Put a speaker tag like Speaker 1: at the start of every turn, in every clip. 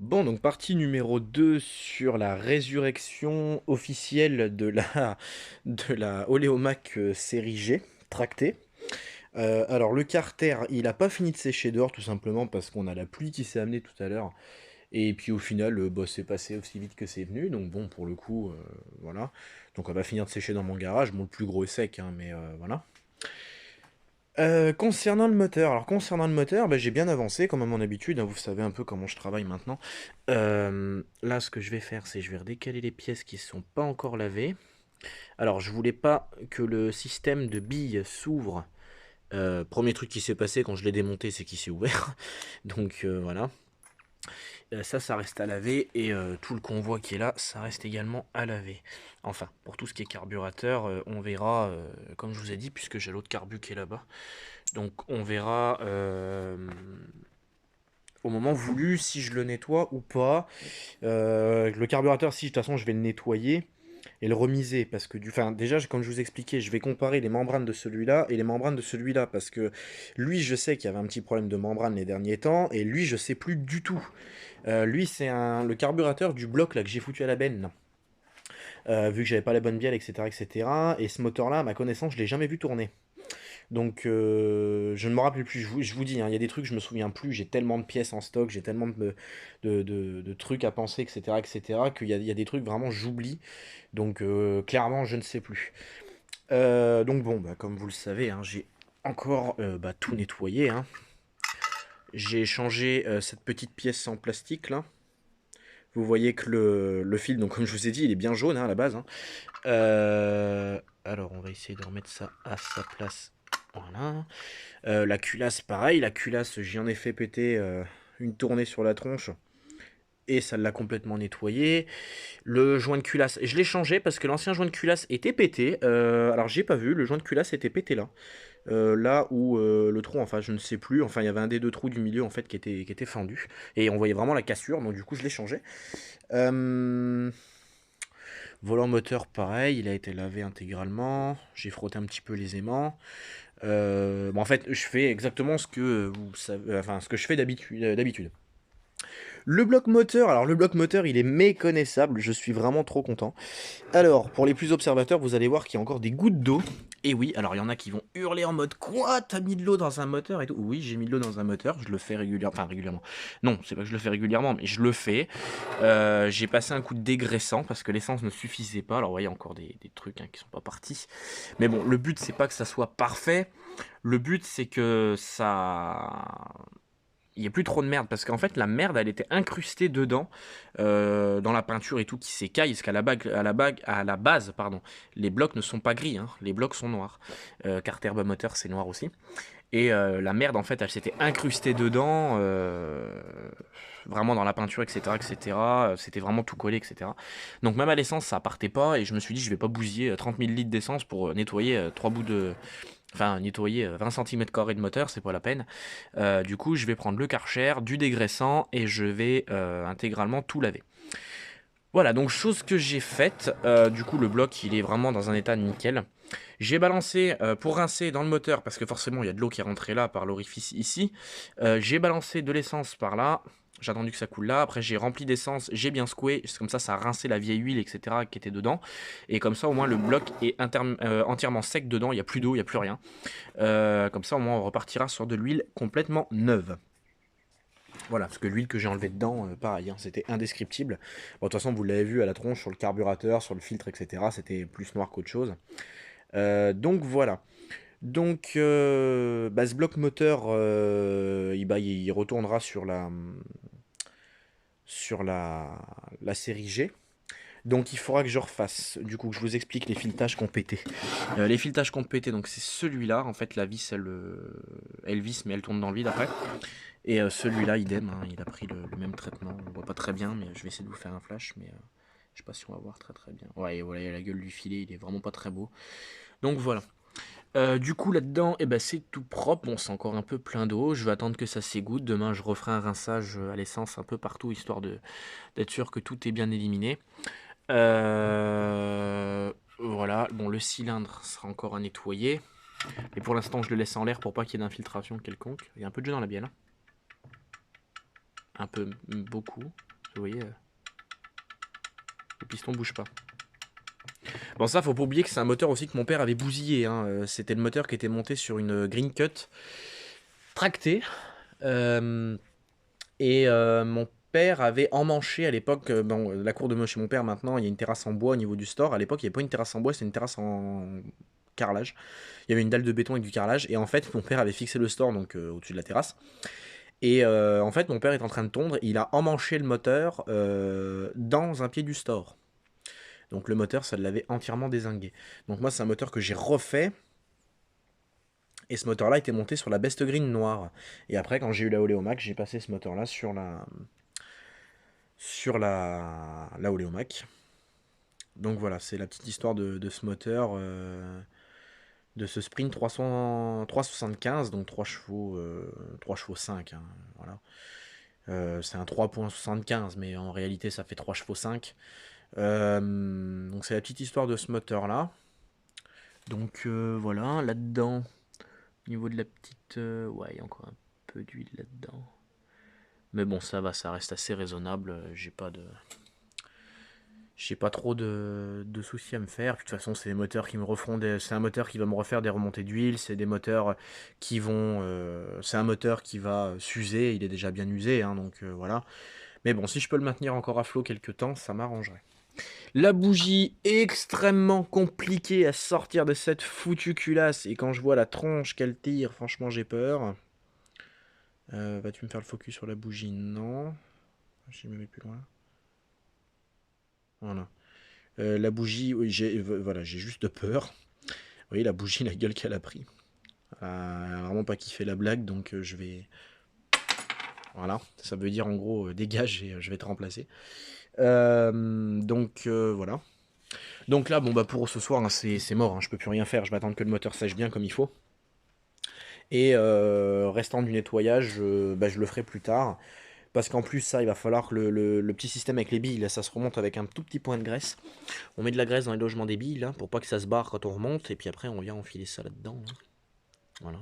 Speaker 1: Bon, donc partie numéro 2 sur la résurrection officielle de la Oléomac série G, tractée. Alors le carter, il a pas fini de sécher dehors tout simplement parce qu'on a la pluie qui s'est amenée tout à l'heure. Et puis au final, bah, c'est passé aussi vite que c'est venu. Donc bon, pour le coup, voilà. Donc on va finir de sécher dans mon garage. Bon, le plus gros est sec, hein, mais voilà. Concernant le moteur, bah, j'ai bien avancé comme à mon habitude, hein, vous savez un peu comment je travaille maintenant. Là, ce que je vais faire, c'est je vais redécaler les pièces qui ne sont pas encore lavées. Alors, je voulais pas que le système de billes s'ouvre. Premier truc qui s'est passé quand je l'ai démonté, c'est qu'il s'est ouvert. Donc voilà. Ça reste à laver et tout le convoi qui est là, ça reste également à laver. Enfin, pour tout ce qui est carburateur, on verra, comme je vous ai dit, puisque j'ai l'autre carbu qui est là-bas. Donc on verra au moment voulu si je le nettoie ou pas. Le carburateur, si de toute façon je vais le nettoyer et le remiser parce que déjà comme je vous expliquais, je vais comparer les membranes de celui-là et les membranes de celui-là parce que lui je sais qu'il y avait un petit problème de membrane les derniers temps et lui je sais plus du tout. Lui c'est le carburateur du bloc là que j'ai foutu à la benne. Vu que j'avais pas la bonne bielle, etc., etc. Et ce moteur-là, à ma connaissance, je l'ai jamais vu tourner. Donc, je ne me rappelle plus. Je vous dis, hein, il y a des trucs, je me souviens plus. J'ai tellement de pièces en stock, j'ai tellement de trucs à penser, etc., qu'il y a des trucs vraiment j'oublie. Donc, clairement, je ne sais plus. Donc, bon, bah, comme vous le savez, hein, j'ai encore bah, tout nettoyé, hein. J'ai changé cette petite pièce en plastique là. Vous voyez que le fil, donc comme je vous ai dit, il est bien jaune hein, à la base, hein. Alors, on va essayer de remettre ça à sa place. Voilà. La culasse, pareil. La culasse, j'y en ai fait péter une tournée sur la tronche. Et ça l'a complètement nettoyé. Le joint de culasse, je l'ai changé parce que l'ancien joint de culasse était pété. Alors j'ai pas vu, le joint de culasse était pété là. Là où le trou, enfin je ne sais plus, enfin il y avait un des deux trous du milieu en fait qui était fendu. Et on voyait vraiment la cassure, donc du coup je l'ai changé. Euh, Volant moteur, pareil, il a été lavé intégralement. J'ai frotté un petit peu les aimants. Bon, en fait, je fais exactement ce que vous savez, enfin ce que je fais d'habitude. Le bloc moteur, alors le bloc moteur, il est méconnaissable. Je suis vraiment trop content. Alors, pour les plus observateurs, vous allez voir qu'il y a encore des gouttes d'eau. Et oui, alors il y en a qui vont hurler en mode quoi? T'as mis de l'eau dans un moteur et tout? Oui, j'ai mis de l'eau dans un moteur. Je le fais régulièrement, enfin régulièrement. Non, c'est pas que je le fais régulièrement, mais je le fais. J'ai passé un coup de dégraissant parce que l'essence ne suffisait pas. Alors, vous voyez encore des trucs hein, qui sont pas partis. Mais bon, le but c'est pas que ça soit parfait. Le but c'est que ça il n'y a plus trop de merde parce qu'en fait la merde elle était incrustée dedans dans la peinture et tout qui s'écaille parce à la base pardon les blocs ne sont pas gris hein, les blocs sont noirs. Carter moteur c'est noir aussi et la merde en fait elle s'était incrustée dedans vraiment dans la peinture etc c'était vraiment tout collé etc donc même à l'essence ça partait pas et je me suis dit je vais pas bousiller 30 000 litres d'essence pour nettoyer trois bouts de enfin nettoyer 20 cm² de moteur, c'est pas la peine. Du coup, je vais prendre le Karcher, du dégraissant et je vais intégralement tout laver. Voilà, donc chose que j'ai faite, du coup le bloc il est vraiment dans un état nickel. J'ai balancé pour rincer dans le moteur parce que forcément il y a de l'eau qui est rentrée là par l'orifice ici. J'ai balancé de l'essence par là. J'ai attendu que ça coule là. Après j'ai rempli d'essence, j'ai bien secoué. C'est comme ça a rincé la vieille huile etc qui était dedans. Et comme ça au moins le bloc est entièrement sec dedans. Il n'y a plus d'eau, il n'y a plus rien. Comme ça au moins on repartira sur de l'huile complètement neuve. Voilà, parce que l'huile que j'ai enlevée dedans, pareil, hein, c'était indescriptible. Bon, de toute façon, vous l'avez vu à la tronche, sur le carburateur, sur le filtre, etc. C'était plus noir qu'autre chose. Donc voilà. Donc, bah, ce bloc moteur, il retournera sur la série G. Donc il faudra que je refasse, du coup que je vous explique les filetages qu'on pété. Les filetages qu'on pété, donc c'est celui-là, en fait la vis elle visse mais elle tourne dans le vide après. Et celui-là idem, hein, il a pris le même traitement, on voit pas très bien mais je vais essayer de vous faire un flash mais je sais pas si on va voir très très bien. Ouais et voilà la gueule du filet, il est vraiment pas très beau. Donc voilà. Du coup là-dedans, eh ben, c'est tout propre, bon c'est encore un peu plein d'eau, je vais attendre que ça s'égoutte, demain je referai un rinçage à l'essence un peu partout histoire d'être sûr que tout est bien éliminé. Voilà, bon le cylindre sera encore à nettoyer. Et pour l'instant je le laisse en l'air pour pas qu'il y ait d'infiltration quelconque. Il y a un peu de jeu dans la bielle. Un peu, beaucoup. Vous voyez, le piston bouge pas. Bon, ça, faut pas oublier que c'est un moteur aussi que mon père avait bousillé. Hein. C'était le moteur qui était monté sur une Green Cut tractée. Mon père avait emmanché à l'époque, bon, la cour de chez mon père maintenant, il y a une terrasse en bois au niveau du store. À l'époque, il n'y avait pas une terrasse en bois, c'était une terrasse en carrelage. Il y avait une dalle de béton avec du carrelage. Et en fait, mon père avait fixé le store donc au-dessus de la terrasse. Et en fait, mon père est en train de tondre. Il a emmanché le moteur dans un pied du store. Donc le moteur, ça l'avait entièrement dézingué. Donc moi, c'est un moteur que j'ai refait. Et ce moteur-là était monté sur la Best Green noire. Et après, quand j'ai eu la Oléomac, j'ai passé ce moteur-là sur la Oléomac. Donc voilà, c'est la petite histoire de ce moteur, de ce Sprint 375, donc 3 chevaux, 3 chevaux 5. Hein, voilà. C'est un 3.75, mais en réalité, ça fait 3 chevaux 5. Donc c'est la petite histoire de ce moteur-là. Donc voilà, là-dedans, au niveau de la petite... ouais, il y a encore un peu d'huile là-dedans. Mais bon, ça va, ça reste assez raisonnable. J'ai pas trop de soucis à me faire. De toute façon, c'est des moteurs qui me refont c'est un moteur qui va me refaire des remontées d'huile. C'est des moteurs qui vont... c'est un moteur qui va s'user. Il est déjà bien usé, hein, donc voilà. Mais bon, si je peux le maintenir encore à flot quelques temps, ça m'arrangerait. La bougie est extrêmement compliquée à sortir de cette foutue culasse. Et quand je vois la tronche qu'elle tire, franchement, j'ai peur. Vas-tu me faire le focus sur la bougie? Non. Je me mets plus loin. Voilà. La bougie, oui, voilà, j'ai juste peur. Vous voyez, la bougie, la gueule qu'elle a pris. Elle a vraiment pas kiffé la blague, donc je vais... Voilà, ça veut dire en gros, dégage et je vais te remplacer. Donc voilà. Donc là, bon bah pour ce soir, hein, c'est mort, hein, je peux plus rien faire, je vais attendre que le moteur sèche bien comme il faut. Et restant du nettoyage, bah, je le ferai plus tard. Parce qu'en plus, ça, il va falloir que le petit système avec les billes, là, ça se remonte avec un tout petit point de graisse. On met de la graisse dans les logements des billes, là, pour pas que ça se barre quand on remonte. Et puis après, on vient enfiler ça là-dedans. Hein. Voilà.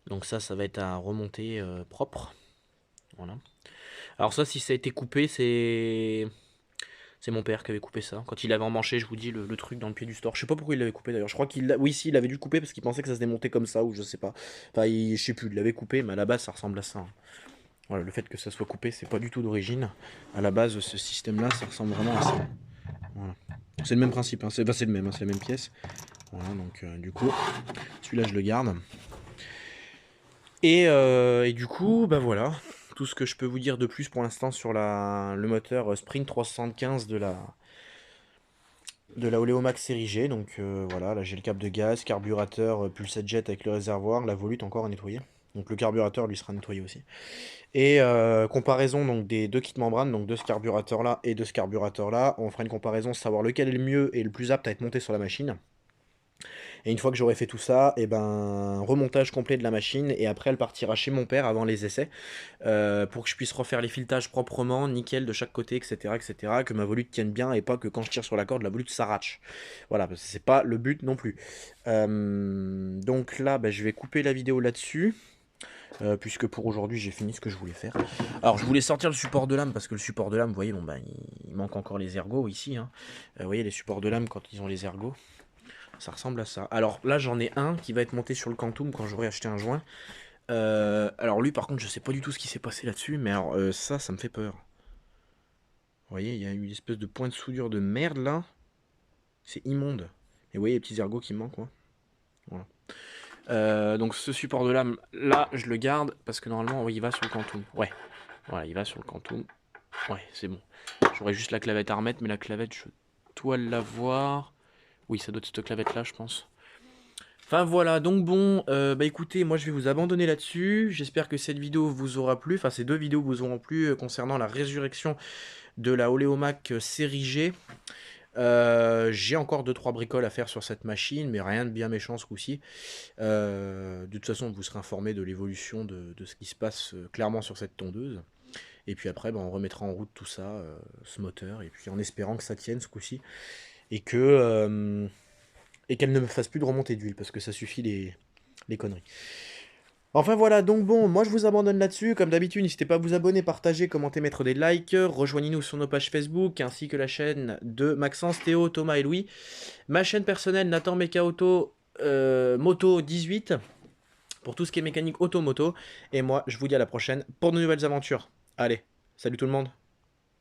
Speaker 1: Donc ça va être à remonter propre. Voilà. Alors ça, si ça a été coupé, c'est mon père qui avait coupé ça. Quand il avait emmanché, je vous dis, le truc dans le pied du store. Je sais pas pourquoi il l'avait coupé d'ailleurs. Je crois oui, si, il avait dû le couper parce qu'il pensait que ça se démontait comme ça, ou je sais pas. Enfin, je sais plus, il l'avait coupé, mais à la base, ça ressemble à ça. Hein. Voilà, le fait que ça soit coupé, c'est pas du tout d'origine. À la base, ce système-là, ça ressemble vraiment à ça. Voilà. C'est le même principe, hein. C'est le même, hein, c'est la même pièce. Voilà, donc du coup, celui-là, je le garde. Et du coup, bah voilà, tout ce que je peux vous dire de plus pour l'instant sur le moteur Sprint 375 de la Oléomac série G. Donc voilà, là j'ai le câble de gaz, carburateur, pulsate jet avec le réservoir, la volute encore à nettoyer. Donc le carburateur lui sera nettoyé aussi. Et comparaison donc des deux kits membranes, donc de ce carburateur là et de ce carburateur là, on fera une comparaison, savoir lequel est le mieux et le plus apte à être monté sur la machine. Et une fois que j'aurai fait tout ça, et ben remontage complet de la machine et après elle partira chez mon père avant les essais pour que je puisse refaire les filetages proprement, nickel de chaque côté, etc., etc., que ma volute tienne bien et pas que quand je tire sur la corde la volute s'arrache. Voilà, parce que c'est pas le but non plus. Donc là, ben, je vais couper la vidéo là-dessus. Puisque pour aujourd'hui j'ai fini ce que je voulais faire. Alors je voulais sortir le support de lame parce que le support de lame, vous voyez, bon, bah, il manque encore les ergots ici. Hein. Vous voyez les supports de lame quand ils ont les ergots, ça ressemble à ça. Alors là j'en ai un qui va être monté sur le Quantum quand j'aurai acheté un joint. Alors lui par contre je sais pas du tout ce qui s'est passé là-dessus, mais alors ça me fait peur. Vous voyez, il y a une espèce de point de soudure de merde là. C'est immonde. Et vous voyez les petits ergots qui manquent, quoi. Voilà. Donc ce support de lame là je le garde parce que normalement oui, il va sur le Quantum. Ouais, voilà, il va sur le Quantum. Ouais, c'est bon. J'aurais juste la clavette à remettre, mais la clavette je dois l'avoir. Oui, ça doit être cette clavette là je pense. Enfin voilà, donc bon, bah écoutez, moi je vais vous abandonner là-dessus. J'espère que cette vidéo vous aura plu, enfin ces deux vidéos vous auront plu concernant la résurrection de la Oléomac série G. J'ai encore 2-3 bricoles à faire sur cette machine, mais rien de bien méchant ce coup-ci. De toute façon, vous serez informé de l'évolution de ce qui se passe clairement sur cette tondeuse. Et puis après, bah, on remettra en route tout ça, ce moteur, et puis en espérant que ça tienne ce coup-ci, et qu'elle ne me fasse plus de remontée d'huile, parce que ça suffit les conneries. Enfin voilà, donc bon, moi je vous abandonne là-dessus. Comme d'habitude, n'hésitez pas à vous abonner, partager, commenter, mettre des likes. Rejoignez-nous sur nos pages Facebook ainsi que la chaîne de Maxence, Théo, Thomas et Louis. Ma chaîne personnelle, Nathan Mecha Auto Moto 18 pour tout ce qui est mécanique auto-moto. Et moi, je vous dis à la prochaine pour de nouvelles aventures. Allez, salut tout le monde.